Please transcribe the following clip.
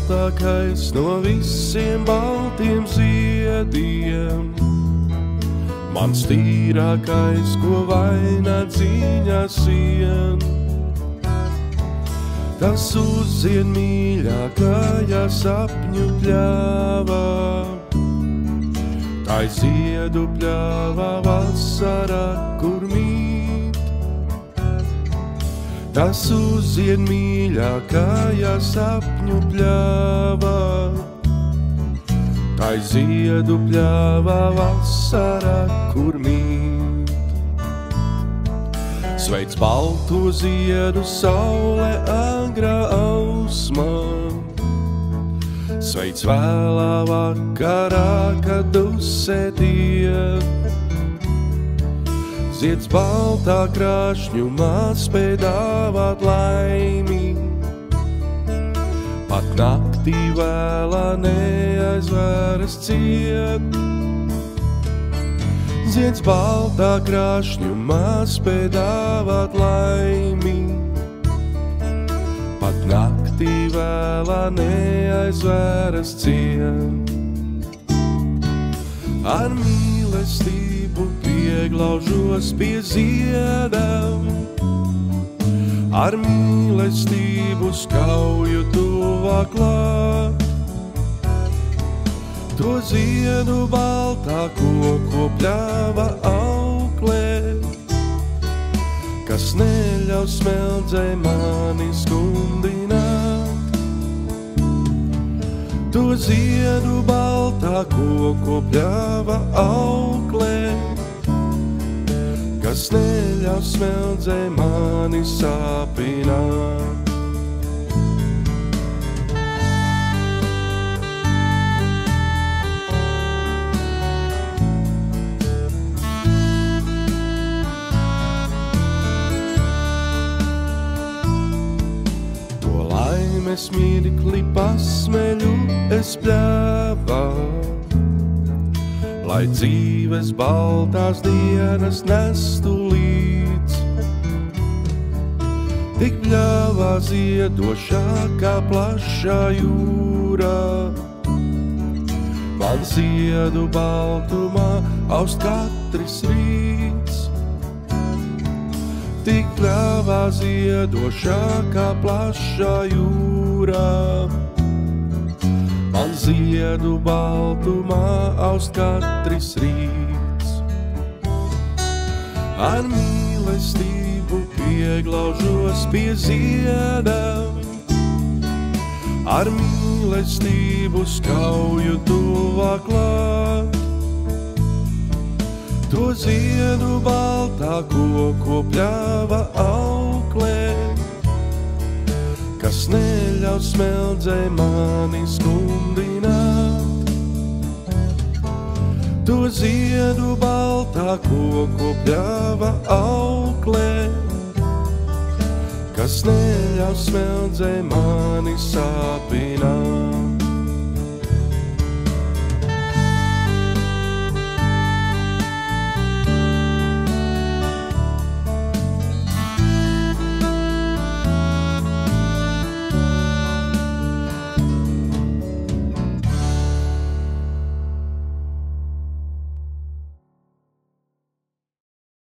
baltākais no visiem baltiem ziediem. Mans tīrākais, ko vaina dziņā sien. Tas uzzien mīļākajā sapņu pļāvā, tai ziedu pļāvā vasarā, kur mīt. Tas uzzien mīļākajā sapņu pļāvā, tai ziedu pļāvā vasarā, kur mīt. Sveic balto ziedu saule agrā ausmā, sveic vēlā vakarā, kad dusētie. Zieds baltā krāšņumā spēj dāvāt laimi, pat naktī vēlā neaizvēras ciet. Zieds baltā krāšņumā spēj dāvāt laimi, pat naktī vēlā neaizvēras ciet. Ar mīlestību pieglaužos pie ziedam, ar mīlestību skauju tuvāk klāt. To ziedu baltāko, ko pļāva auklē, kas neļauj smeldzei mani skumdināt. To ziedu baltāko, ko pļāva auklē, kas neļauj smeldzei mani sāpināt. Es mirkli pasmeļu, es pļāvā, lai dzīves baltās dienas nestu līdz. Tik pļāvā ziedošākā plašā jūrā, man ziedu baltumā aust katrs rīts. Tik pļāvā ziedošākā plašā jūrā, man ziedu baltumā aust katrs rīts. Ar mīlestību pieglaužos pie ziedam, ar mīlestību skauju tuvāk klāt. To ziedu baltāko, ko pļāva auklē, kas neļauj smeldzei mani skumdināt. To ziedu baltāko, ko pļāva auklē, kas neļauj smeldzei mani sāpināt.